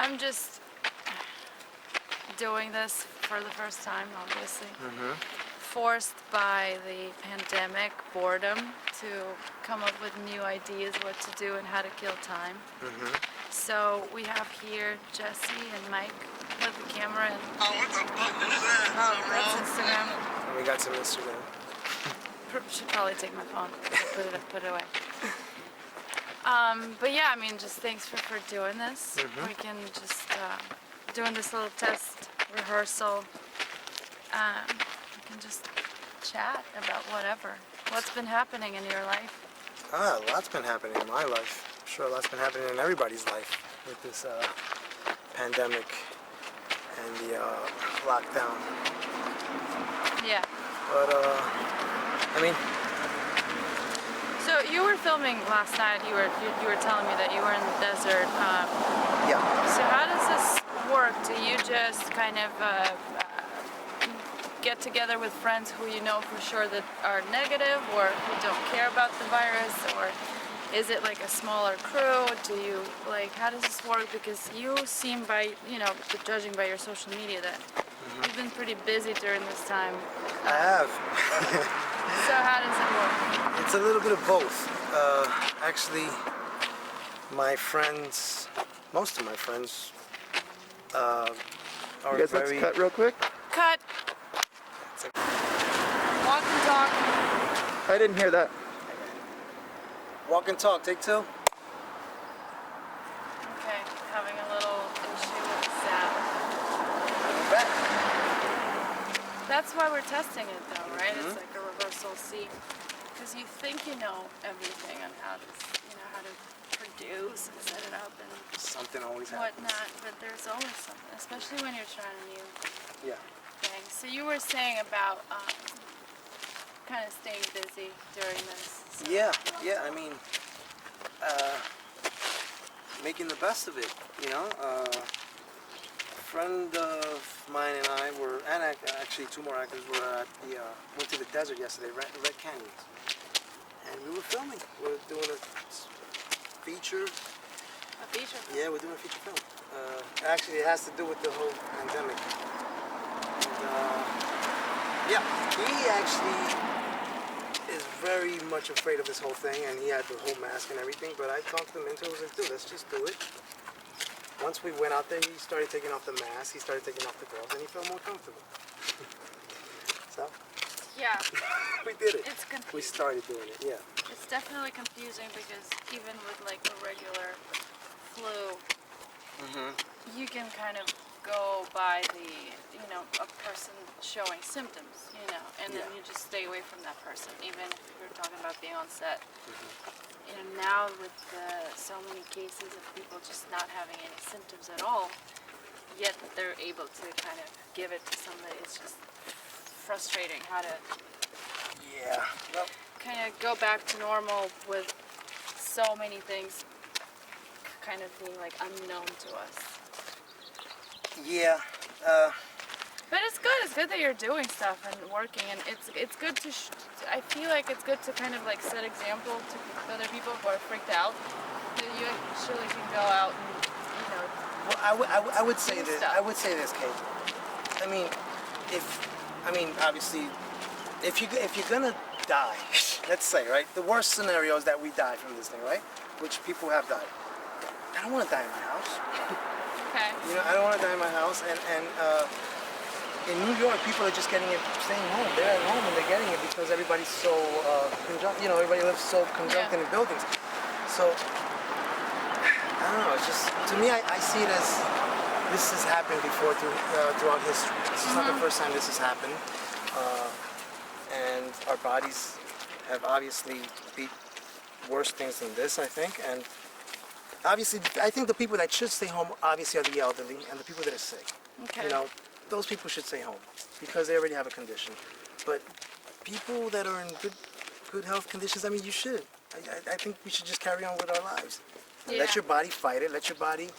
I'm just doing this for the first time, obviously. Forced by the pandemic, boredom, to come up with new ideas what to do and how to kill time. So we have here Jesse and Mike with the camera and that's Instagram. And we got some Instagram. Should probably take my phone. Put it away. But yeah, I mean, just thanks for doing this. We can just doing this little test rehearsal. We can just chat about whatever. What's been happening in your life? Lots been happening in my life. I'm sure lots been happening in everybody's life with this pandemic and the lockdown. Yeah. But I mean. So you were filming last night. You were telling me that you were in the desert. Yeah. So how does this work? Do you just kind of get together with friends who you know for sure that are negative or who don't care about the virus, or is it like a smaller crew? Do you like, how does this work? Because you seem by, judging by your social media, that you've been pretty busy during this time. I have. So how does it work? It's a little bit of both. Actually, my friends, most of my friends, are you guys, very... let's cut real quick. Cut. Walk and talk. I didn't hear that. Walk and talk, take two. Okay, having a little issue with the sound. Back. That's why we're testing it though, right? It's like a reversal C. Because you think you know everything on how to, how to produce and set it up and Something always happens. whatnot, but there's always something, especially when you're trying a new thing. So you were saying about kind of staying busy during this. So. Yeah, I mean, making the best of it, A friend of mine and I were, and actually two more actors were at went to the desert yesterday, Red Canyons. And we were filming. We're doing a feature. A feature film? Yeah, we're doing a feature film. Actually, it has to do with the whole pandemic. And, he actually is very much afraid of this whole thing, and he had the whole mask and everything, but I talked him into it. I was like, dude, let's just do it. Once we went out there, he started taking off the mask, he started taking off the gloves, and he felt more comfortable. So? Yeah. We did it. It's confusing. We started doing it, yeah. It's definitely confusing because even with like the regular flu, you can kind of go by the, a person showing symptoms, and then you just stay away from that person, even if you're talking about being on set. And now with so many cases of people just not having any symptoms at all, yet they're able to kind of give it to somebody, it's just frustrating how to kind of go back to normal with so many things kind of being like unknown to us. Yeah. But it's good that you're doing stuff and working, and it's good to I feel like it's good to kind of like set example to other people who are freaked out that you actually can go out and Well, I would say this. I would say this, Kate. Obviously, if you're gonna die, let's say, right, the worst scenario is that we die from this thing, right? Which people have died. I don't want to die in my house. Okay. I don't want to die in my house, and in New York, people are just getting it, staying home. They're at home and they're getting it because everybody's so conjunct. Everybody lives so conjunct in buildings. So I don't know. It's just, to me, I see it as this has happened before throughout history. This is not the first time this has happened, and our bodies have obviously beat worse things than this, I think. And obviously, I think the people that should stay home obviously are the elderly and the people that are sick. Okay. Those people should stay home because they already have a condition. But people that are in good health conditions, you should. I think we should just carry on with our lives. Yeah. Let your body fight it. Let your body.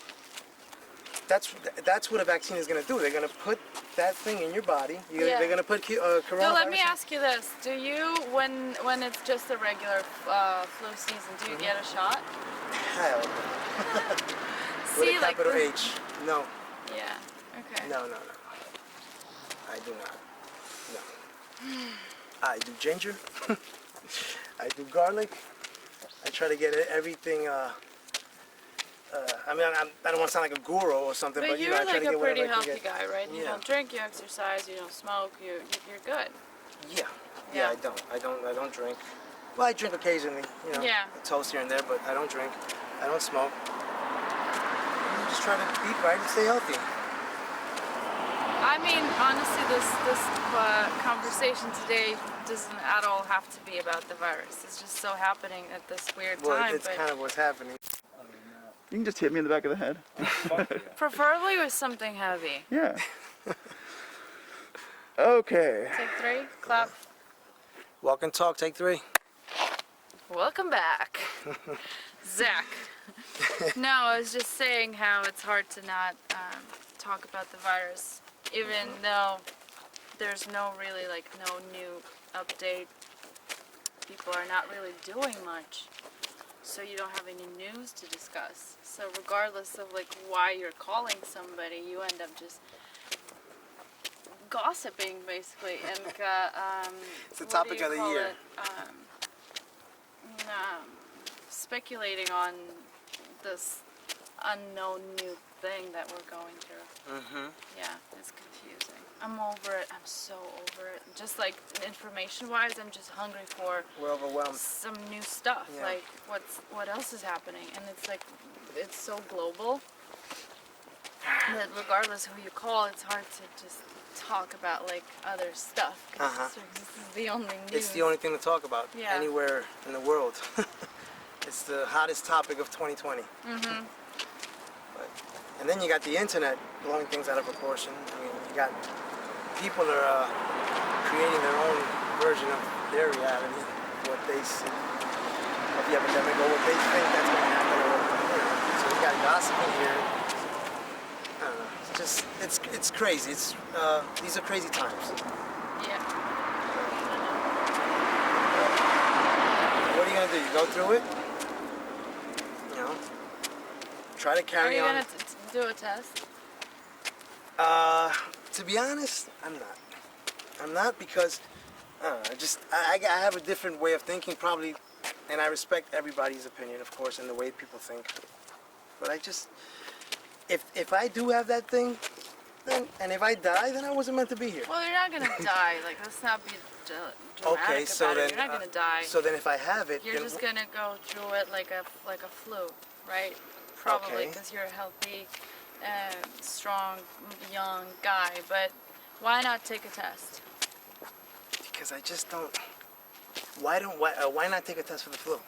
That's what a vaccine is going to do. They're going to put that thing in your body. They're going to put coronavirus. So let me ask you this: do you, when it's just a regular flu season, do you get a shot? Hell no. with See, a like capital the- H. No, Yeah. Okay. no. I do not. No. I do ginger. I do garlic. I try to get everything. I mean, I don't want to sound like a guru or something, but you know, you're I try like to a get whatever pretty I can healthy get. guy, right? You Yeah. don't drink, you exercise, you don't smoke, you're good. Yeah. Yeah. I don't drink. Well, I drink occasionally, you know, Yeah. a toast here and there, but I don't drink. I don't smoke. I'm just trying to eat right and stay healthy. I mean, honestly, this conversation today doesn't at all have to be about the virus. It's just so happening at this weird Well, time. it's But kind of what's happening. You can just hit me in the back of the head. preferably with something heavy. Yeah. Okay. Take 3, clap. Walk and talk, take 3. Welcome back, Zach. No, I was just saying how it's hard to not talk about the virus, even though there's no new update. People are not really doing much, so you don't have any news to discuss. So regardless of like why you're calling somebody, you end up just gossiping basically, and It's the what topic do you of the call year. it? Speculating on this unknown new thing that we're going through. Yeah, it's confusing. I'm over it. I'm so over it. Just like information-wise, I'm just hungry for We're overwhelmed. some new stuff. Yeah. Like what else is happening? And it's like it's so global that regardless who you call, it's hard to just talk about like other stuff. 'Cause this is the only news. It's the only thing to talk about Yeah. anywhere in the world. It's the hottest topic of 2020. And then you got the internet blowing things out of proportion. I mean, you got people that are creating their own version of their reality, what they see of the epidemic, or what they think that's going to happen. Or, you know, so you got gossip in here. I don't know. It's just, it's crazy. These are crazy times. Yeah. What are you gonna do? You go through it? You know, try to Are carry you on. gonna do a test? To be honest, I'm not. I'm not because I have a different way of thinking probably, and I respect everybody's opinion, of course, and the way people think. But I just, if I do have that thing, then, and if I die, then I wasn't meant to be here. Well, you're not gonna die. Like, let's not be dramatic Okay, so about then it. You're not gonna die. So then, if I have it, You're then just gonna go through it like a flu, right? Probably Okay. because you're a healthy, strong, young guy. But why not take a test? because I just don't. Why not take a test for the flu?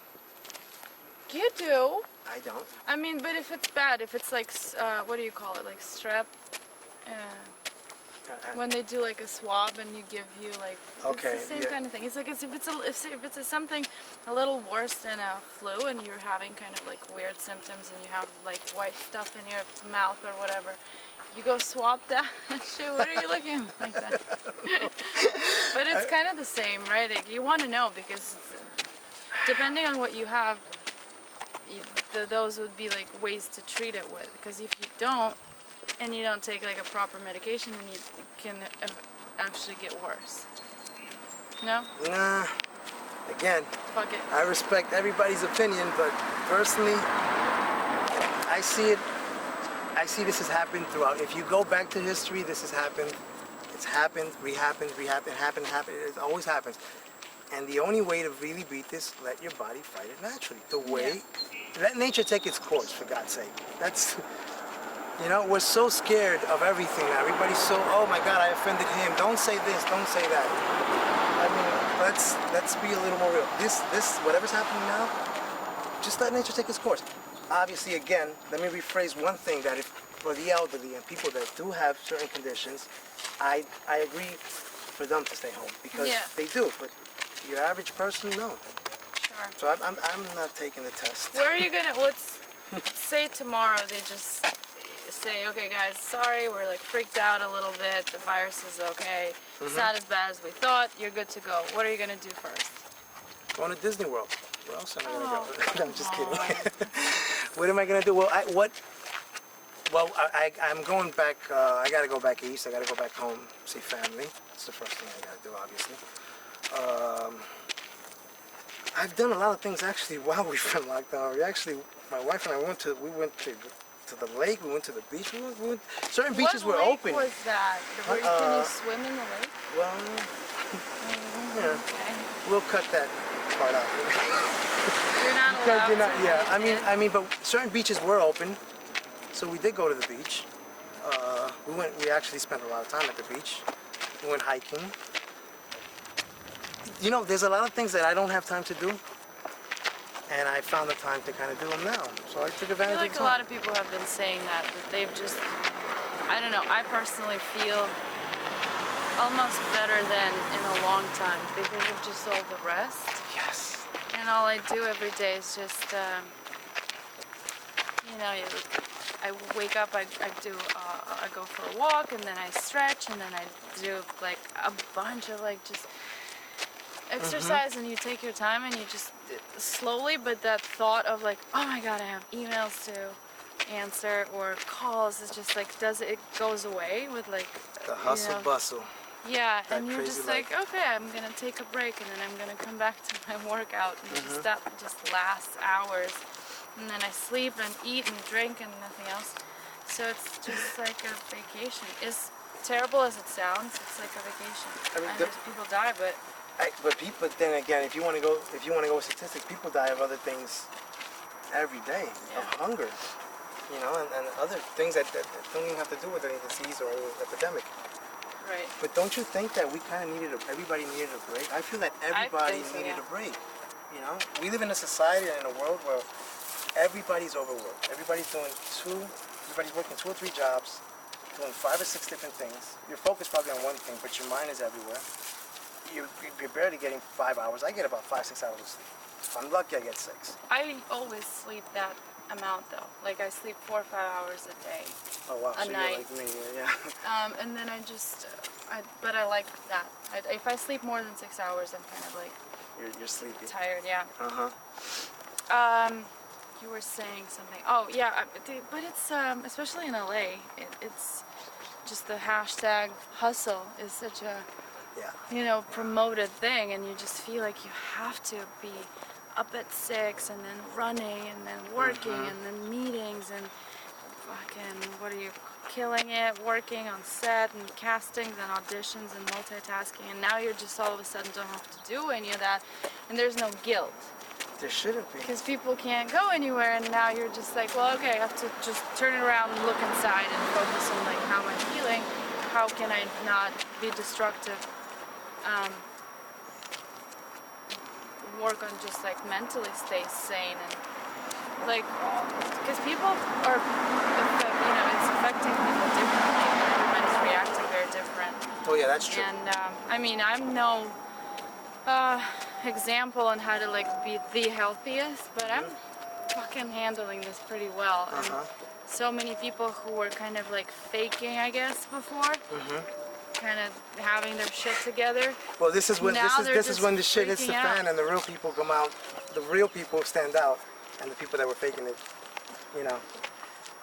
You do. I don't. I mean, but if it's bad, if it's like, what do you call it? Like strep. When they do like a swab and you give you like, Okay, it's the same yeah. kind of thing. It's like if it's something a little worse than a flu and you're having kind of like weird symptoms and you have like white stuff in your mouth or whatever, you go swab that shit. What are you looking at like that? But it's kind of the same, right? Like, you want to know because depending on what you have, those would be like ways to treat it with. Because if you don't, and you don't take like a proper medication, then you can actually get worse. No? Nah. Again, Fuck it. I respect everybody's opinion, but personally, I see this has happened throughout. If you go back to history, this has happened. It's happened, happened. It always happens. And the only way to really beat this, let your body fight it naturally. Let nature take its course, for God's sake. That's, you know, we're so scared of everything now. Everybody's so, oh my God, I offended him. Don't say this, don't say that. I mean, let's be a little more real. This, whatever's happening now, just let nature take its course. Obviously, again, let me rephrase one thing, that if for the elderly and people that do have certain conditions, I agree for them to stay home because they do. But your average person, no. Sure. So I'm not taking the test. Where are you gonna? Say tomorrow they just say, okay, guys, sorry, we're like freaked out a little bit. The virus is okay. It's not as bad as we thought. You're good to go. What are you gonna do first? Going to Disney World. Where else am I gonna Oh, go? No, I'm just kidding. What am I gonna do? Well, Well, I'm going back. I gotta go back east. I gotta go back home, see family. It's the first thing I gotta do, obviously. I've done a lot of things actually while we've been locked down. My wife and I went to the lake. We went to the beach. Certain beaches were open. What lake was that? Can you swim in the lake? Well, yeah, Okay. we'll cut that part out. You're not allowed to. Yeah, I mean, but certain beaches were open, so we did go to the beach. We actually spent a lot of time at the beach. We went hiking. You know, there's a lot of things that I don't have time to do, and I found the time to kind of do them now. So I took I advantage feel like of a time. lot of people have been saying that they've just, I don't know, I personally feel almost better than in a long time because of just all the rest. Yes. And all I do every day is just, I wake up, I go for a walk, and then I stretch, and then I do like a bunch of like just exercise, and you take your time, and you just slowly, but that thought of like, oh my God, I have emails to answer or calls, is just like, it goes away with like, The hustle bustle. yeah, That and you're crazy just life. like, okay, I'm gonna take a break, and then I'm gonna come back to my workout, and just that just lasts hours, and then I sleep and eat and drink and nothing else. So it's just like a vacation. As terrible as it sounds, it's like a vacation. I mean, And there's people die, but But then again, if you want to go with statistics, people die of other things every day, of hunger, you know, and other things that don't even have to do with any disease or any epidemic. right. But don't you think that everybody needed a break? I feel that everybody think so, needed yeah. a break. You know, we live in a society and in a world where everybody's overworked. Everybody's working 2 or 3 jobs, doing 5 or 6 different things. You're focused probably on one thing, but your mind is everywhere. You're barely getting 5 hours. I get about 5-6 hours of sleep. If I'm lucky, I get 6. I always sleep that amount though. Like I sleep 4 or 5 hours a day. Oh wow, A so night. you're like me, yeah. And then I just, but I like that. If I sleep more than 6 hours, I'm kind of like You're sleepy. tired, yeah. Uh-huh. You were saying something. Oh yeah, but it's especially in LA, it's just the hashtag hustle is such a Yeah. promoted thing, and you just feel like you have to be up at 6 and then running and then working and then meetings and fucking killing it, working on set and castings and auditions and multitasking, and now you're just all of a sudden don't have to do any of that, and there's no guilt. There shouldn't be. Because people can't go anywhere, and now you're just like, well, okay, I have to just turn it around and look inside and focus on like how am I feeling, how can I not be destructive, work on just like mentally stay sane, and like, because people are, it's affecting people differently, everybody's reacting very different. Oh yeah, that's true. And I mean, I'm no example on how to like be the healthiest, but I'm fucking handling this pretty well. And so many people who were kind of like faking, I guess, before, kind of having their shit together. Well, this is when Now this is they're when the just shit hits the freaking out. fan and the real people come out. The real people stand out, and the people that were faking it,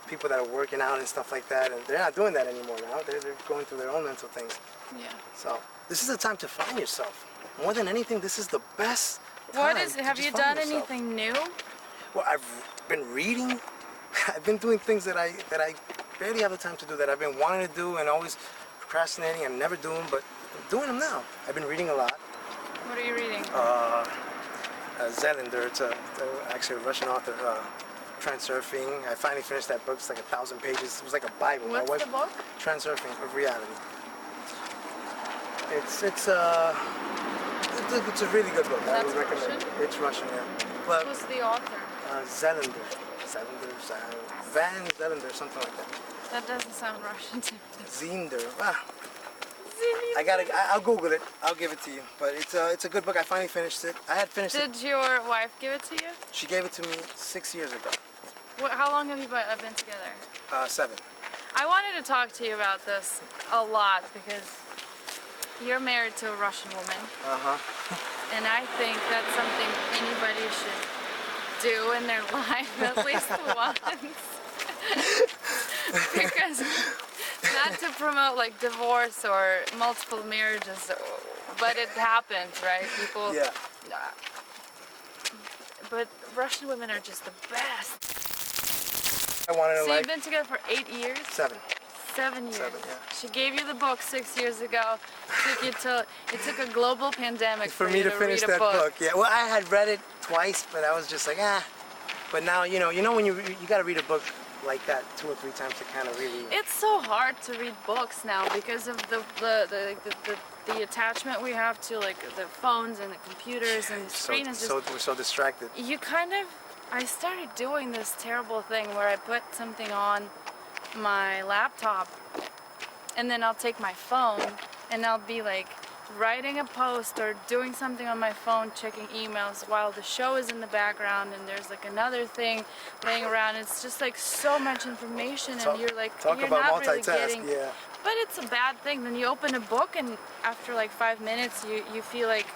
people that are working out and stuff like that, and they're not doing that anymore now. They're going through their own mental things. Yeah. So this is the time to find yourself. More than anything, this is the best time. Have to you just done find yourself. anything new? Well, I've been reading. I've been doing things that I barely have the time to do, that I've been wanting to do and always procrastinating and never doing, but I'm doing them now. I've been reading a lot. What are you reading? Zelinder, it's actually a Russian author, Transurfing. I finally finished that book. It's like 1,000 pages. It was like a Bible. What's the book? Transurfing of Reality. It's a really good book. I That's would recommend Russian? it. It's Russian, yeah. But Who's the author? Zelinder, Van Zelinder, something like that. That doesn't sound Russian to me. Zinder. I'll Google it. I'll give it to you. But it's a good book. I finally finished it. I had finished it. Did your wife give it to you? She gave it to me 6 years ago. How long have you been together? 7. I wanted to talk to you about this a lot because you're married to a Russian woman, and I think that's something anybody should do in their life at least once. because not to promote like divorce or multiple marriages, but it happens, right? People. Yeah. But Russian women are just the best. I wanted to So like you've been together for 8 years? 7. 7 years. 7, yeah. She gave you the book 6 years ago. It took a global pandemic For me to finish read a that book. Yeah. Well, I had read it twice, but I was just like, ah. But now, you know when you got to read a book like that 2 or 3 times to kind of really. It's so hard to read books now because of the attachment we have to like the phones and the computers and the screen is just. We're so distracted. You kind of. I started doing this terrible thing where I put something on my laptop and then I'll take my phone and I'll be like writing a post or doing something on my phone, checking emails while the show is in the background and there's like another thing laying around. It's just like so much information and you're like talk you're about not really multitask, getting. yeah. But it's a bad thing. Then you open a book and after like 5 minutes you feel like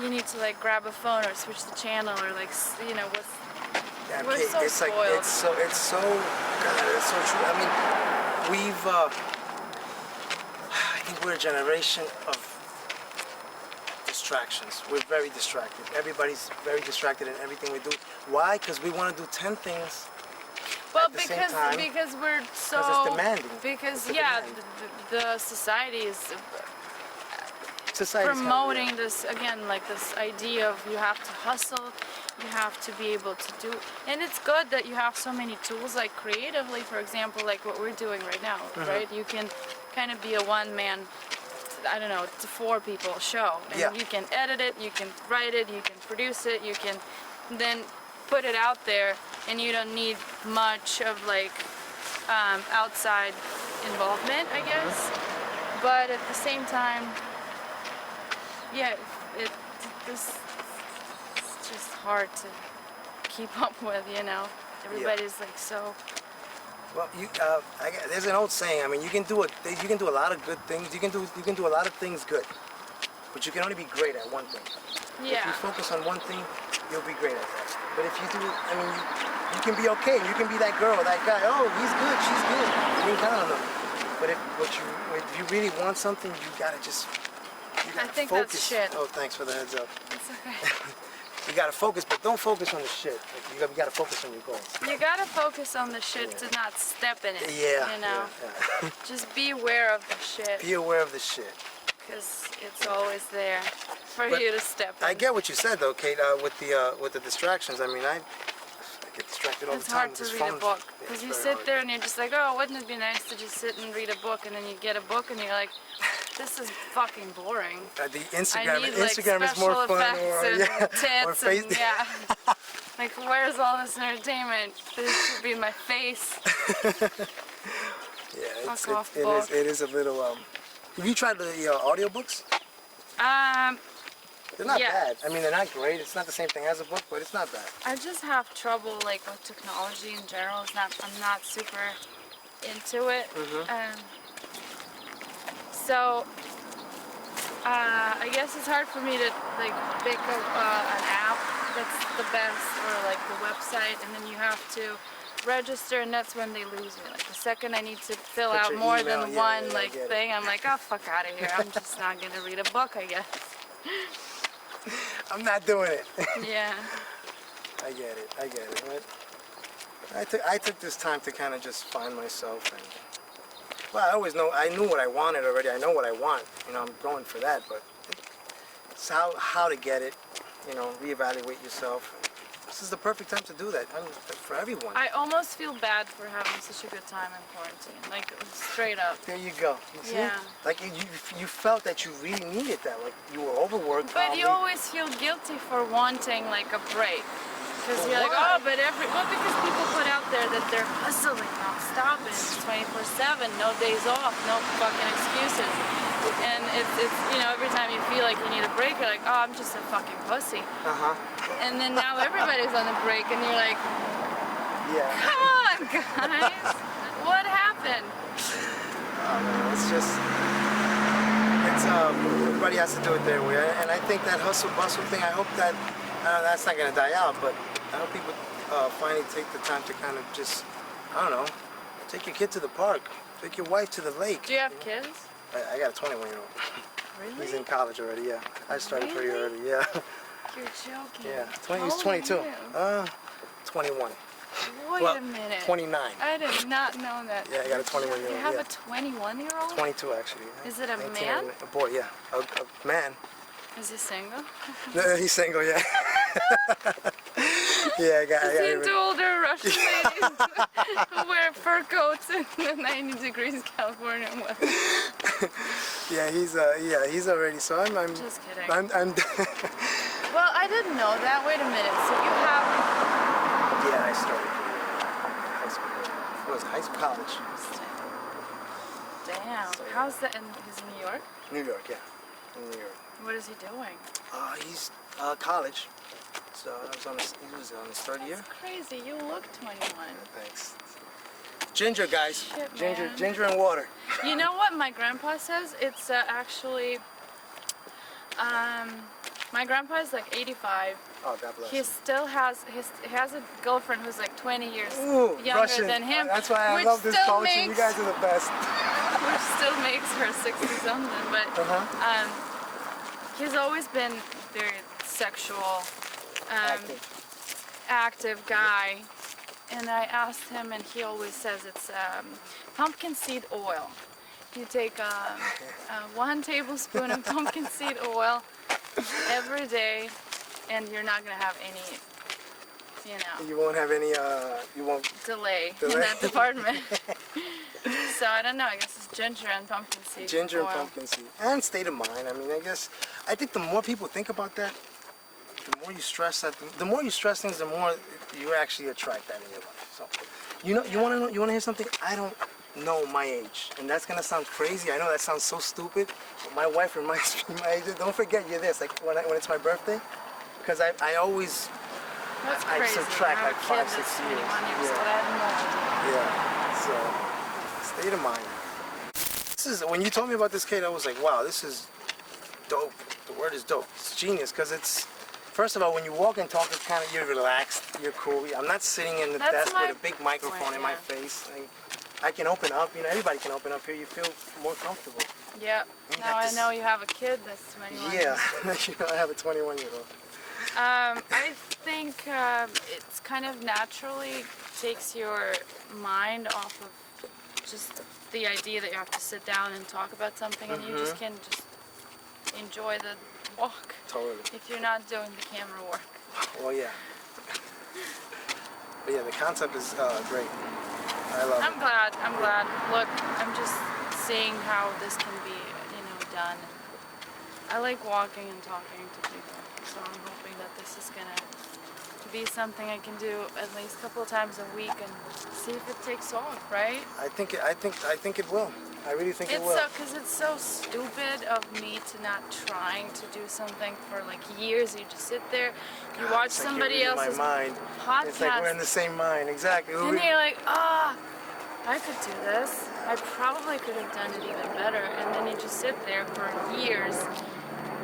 you need to like grab a phone or switch the channel or like what's. Yeah, We're Kate, so it's like spoiled. it's so God, it's so true. I mean, we've I think we're a generation of distractions. We're very distracted. Everybody's very distracted in everything we do. Why? Because we want to do 10 things. Well, at the same time, because we're so. it's demanding. Because It's yeah, demanding. the society is Society's promoting this again, like this idea of you have to hustle, you have to be able to do, and it's good that you have so many tools, like creatively, for example, like what we're doing right now, right? You can kind of be a one-man, I don't know, to 4 people show, and Yeah. you can edit it, you can write it, you can produce it, you can then put it out there, and you don't need much of like outside involvement, I guess. But at the same time, yeah, it's just hard to keep up with, Everybody's like so. Well, there's an old saying. I mean, you can do a lot of good things. You can do a lot of things good, but you can only be great at one thing. Yeah. If you focus on one thing, you'll be great at that. But if you do, I mean, you can be okay. You can be that girl, that guy. Oh, he's good. She's good. You can count on them. But if you really want something, you gotta just. I think focus. that's shit. Oh, thanks for the heads up. It's okay. You gotta focus, but don't focus on the shit. Like, you gotta focus on your goals. You gotta focus on the shit to not step in it. Yeah. Yeah. Just be aware of the shit. Be aware of the shit. Because it's always there for But you to step in. I get what you said though, Kate. With the distractions. I mean, I get distracted all It's the time. hard with to this read a phone. book. Yeah, Because it's you very sit hard. there and you're just like, oh, wouldn't it be nice to just sit and read a book? And then you get a book and you're like, this is fucking boring. The I Instagram need like is more special fun, effects or and yeah, or tits face. and yeah. Like, where's all this entertainment? This should be in my face. Yeah, Fuck off, book. it is a little. Have you tried the audiobooks? They're not Yeah. bad. I mean, they're not great. It's not the same thing as a book, but it's not bad. I just have trouble like with technology in general. I'm not super into it. So I guess it's hard for me to like pick an app that's the best or like the website, and then you have to register, and that's when they lose me. Like the second I need to fill Put out your more email, than yeah, one yeah, I like get it. thing, I'm like, oh fuck out of here. I'm just not gonna read a book, I guess. I'm not doing it. Yeah. I get it. But I took this time to kind of just find myself, and well, I knew what I wanted already. I know what I want. I'm going for that, but it's how to get it. Reevaluate yourself. This is the perfect time to do that. I mean, for everyone. I almost feel bad for having such a good time in quarantine. Like, straight up. There you go. You see? Yeah. Like you felt that you really needed that. Like you were overworked. But probably. you always feel guilty for wanting, like, a break. Because Well, you're like, why? oh, but because people put out there that they're hustling non-stop and it's 24/7, no days off, no fucking excuses. And it's every time you feel like you need a break, you're like, oh, I'm just a fucking pussy. And then now everybody's on a break and you're like, Yeah. come on, guys. What happened? Everybody has to do it their way, and I think that hustle bustle thing. I hope that that's not gonna die out, but I hope people finally take the time to kind of just, I don't know, Take your kid to the park. Take your wife to the lake. Do you have kids? I got a 21-year-old. Really? He's in college already, yeah. I started pretty Really? early, yeah. You're joking. Yeah, How he's old 22. are you? 21. Wait Well, a minute. 29. I did not know that. Yeah, I got a 21-year-old. You have yeah. a 21-year-old? 22 actually. Yeah. Is it a 19 man? and a boy, yeah. A man. Is he single? No, he's single, yeah. Yeah, I got Is he into it. older Russian ladies who wear fur coats in the 90 degrees California weather? Yeah, he's already. So I'm Just kidding. I'm Well, I didn't know that. Wait a minute. So you have... yeah, I started high school. What was it, high school, college? Damn. So, yeah. How's that? He's in New York? New York, yeah. In New York. What is he doing? He's college. So he was on his third year. That's crazy. You look 21. Thanks. Ginger, guys. Shit, Ginger, man. ginger and water. You know what my grandpa says? It's actually... my grandpa is like 85. Oh, God bless. He still has he has a girlfriend who's like 20 years Ooh, younger Russian. than him. That's why I which love this still culture. You guys are the best. Which still makes her 60 something. But he's always been very sexual, active guy. And I asked him, and he always says it's pumpkin seed oil. You take 1 tablespoon of pumpkin seed oil every day, and you're not gonna have any, You won't have any. You won't. delay in that department. So I don't know. I guess it's ginger and pumpkin seed Ginger oil. and pumpkin seed. And state of mind. I mean, I think the more people think about that, the more you stress that. The more you stress things, the more you actually attract that in your life. So, you want to know? You want to hear something? I don't know my age, and that's gonna sound crazy. I know that sounds so stupid, but my wife reminds me my age. Don't forget you're this. Like when it's my birthday, because I always That's I crazy. subtract I like have a 5, kid 6 that's years. 21 years old. I had no idea. Yeah. So, state of mind. This is when you told me about this kid, I was like, wow, this is dope. The word is dope. It's genius because it's. First of all, when you walk and talk, it's kind of, you're relaxed, you're cool. I'm not sitting in the That's desk my with a big microphone in my point, face. I can open up, everybody can open up here. You feel more comfortable. Yeah. You Now got I this- know you have a kid that's 21. Yeah, I have a 21-year-old. I think it's kind of naturally takes your mind off of just the idea that you have to sit down and talk about something, and you just can just enjoy the walk. Totally. If you're not doing the camera work. Well, yeah. But yeah, the concept is great. I love I'm it. glad. I'm glad. Look, I'm just seeing how this can be, done. I like walking and talking to people, so I'm hoping that this is gonna be something I can do at least a couple of times a week and see if it takes off, right? I think it will. I really think it It's will. because it's so stupid of me to not trying to do something for like years. You just sit there, you watch It's like somebody you're reading else's my mind. podcast, It's like we're in the same mind, exactly. and you're like, I could do this. I probably could have done it even better. And then you just sit there for years.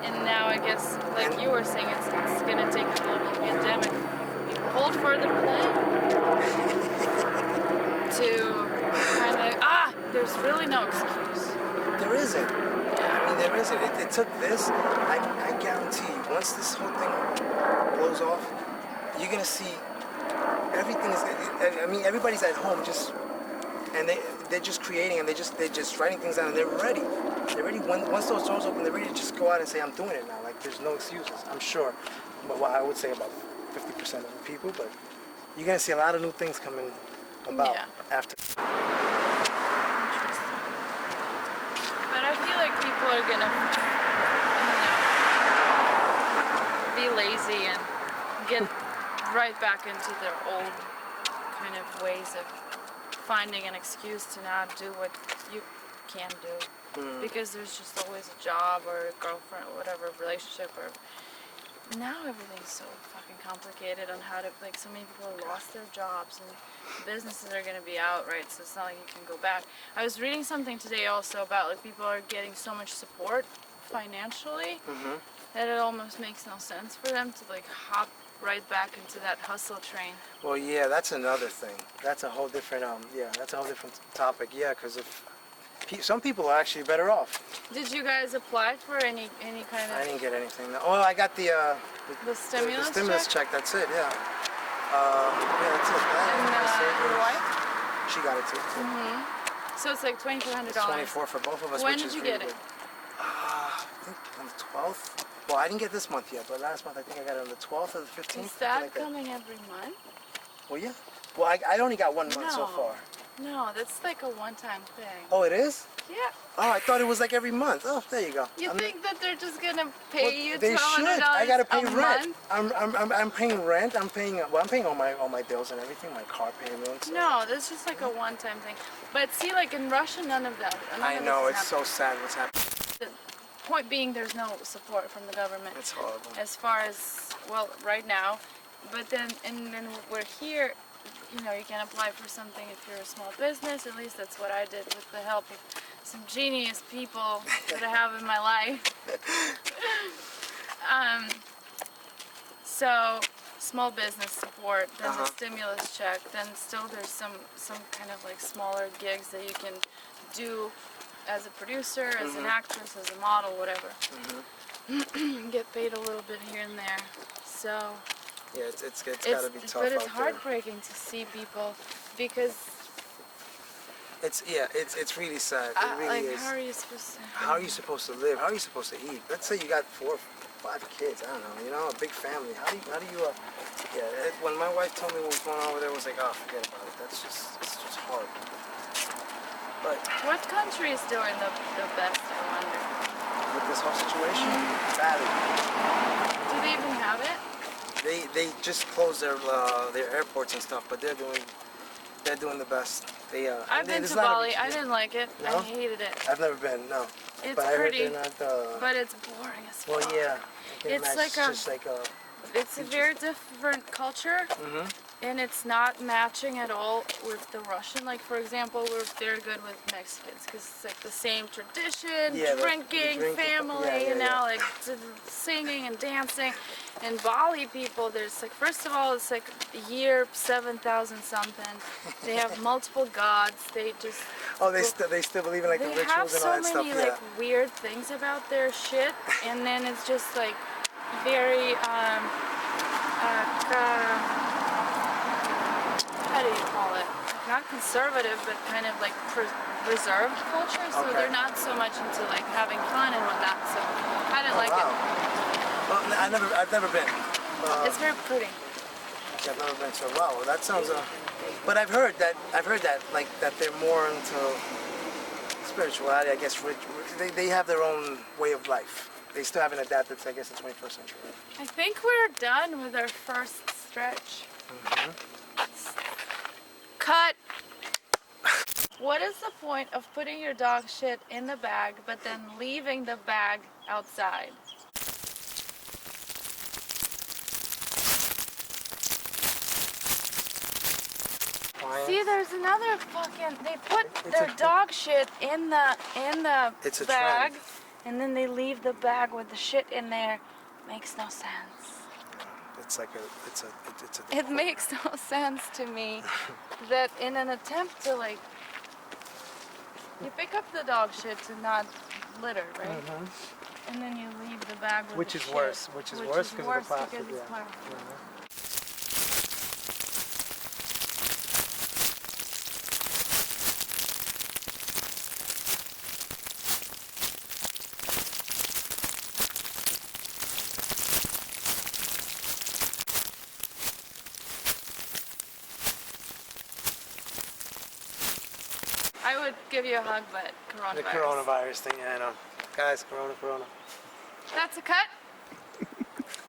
And now I guess, like you were saying, it's going to take a global pandemic. Hold for the plane to kind of, there's really no excuse. There isn't. I mean, there isn't. It took this. I guarantee you, once this whole thing blows off, you're going to see everything is, I mean, everybody's at home just, and they're just creating, and they're just writing things down, and they're ready. They're ready. Once those doors open, they're ready to just go out and say, I'm doing it now. Like, there's no excuses, I'm sure. But I would say about 50% of the people, but you're going to see a lot of new things coming about after. But I feel like people are going to, be lazy and get right back into their old kind of ways of finding an excuse to not do what you can do. Because there's just always a job or a girlfriend or whatever relationship, or now everything's so fucking complicated on how to, like, so many people have lost their jobs and businesses are going to be out, right? So it's not like you can go back. I was reading something today also about, like, people are getting so much support financially that it almost makes no sense for them to, like, hop right back into that hustle train. Well, yeah, that's another thing. That's a whole different that's a whole different topic. Yeah, because if some people are actually better off. Did you guys apply for any kind I of didn't get anything. Oh, I got the stimulus stimulus check. That's it. Yeah. Yeah, that's it. and your wife? She got it too. So it's like $2,400. It's 24 for both of us. When which did is you really get it? good. I think on the 12th. Well, I didn't get this month yet, but last month I think I got it on the 12th or the 15th. Is that like coming every month? Well, yeah. Well, I only got 1 month so far. No, that's like a one-time thing. Oh, it is? Yeah. Oh, I thought it was like every month. Oh, there you go. You I'm think that they're just gonna pay you $1,200 They should. I gotta pay a rent. month? I'm paying rent. I'm paying all my bills and everything, my car payment. So. No, that's just like a one-time thing. But see, like in Russia, none of that. I know, it's so sad what's happening. The point being, there's no support from the government. It's horrible. As far as, well, right now. But then, and then we're here, you know, you can apply for something if you're a small business. At least that's what I did with the help of some genius people that I have in my life. So, small business support, then the stimulus check, then still there's some kind of like smaller gigs that you can do as a producer, as an actress, as a model, whatever. Get paid a little bit here and there. So Yeah, it's gotta be tough. but it's out heartbreaking to see people because there. It's really sad. It really like is. how are you supposed to How are you supposed to live? How are you supposed to eat? Let's say you got 4 or 5 kids. I don't know. You know, a big family. How do you? When my wife told me what was going on over there, it was like, oh, forget about it. It's just hard. But What country is doing the best, I wonder? with this whole situation, badly. Do they even have it? They just closed their airports and stuff, but they're doing the best. I've been to Bali. I didn't like it. No? I hated it. I've never been. No. It's but I heard pretty, they're not. but it's boring as fuck. Well, yeah. I can It's imagine like just like It's a very different culture, and it's not matching at all with the Russian. Like, for example, we're very good with Mexicans because it's like the same tradition, Yeah, the drinking, drinking, family, yeah, you know, like singing and dancing. And Bali people, there's like, first of all, it's like year 7,000 something. They have multiple gods. They just they still believe in like the they rituals have and so all that stuff. many like weird things about their shit, and then it's just like very how do you call it? Not conservative, but kind of like reserved culture. So Okay. they're not so much into like having fun and whatnot. So I didn't like it. Well, I've never been. It's very pretty. I've never been to. Wow, well, that sounds. But I've heard that like that they're more into spirituality. I guess they have their own way of life. They still haven't adapted to, I guess, the 21st century. I think we're done with our first stretch. Cut. What is the point of putting your dog shit in the bag but then leaving the bag outside? See, there's another fucking. They put their dog shit in the It's a bag, trend. and then they leave the bag with the shit in there. Makes no sense. It's like it's a. It makes no sense to me that in an attempt to like, you pick up the dog shit to not litter, right? And then you leave the bag with Which the is shit, worse. Which is worse because of the plastic. because it's Yeah. plastic. I would give you a hug, but coronavirus. The coronavirus thing, yeah, I know. Guys, corona. That's a cut.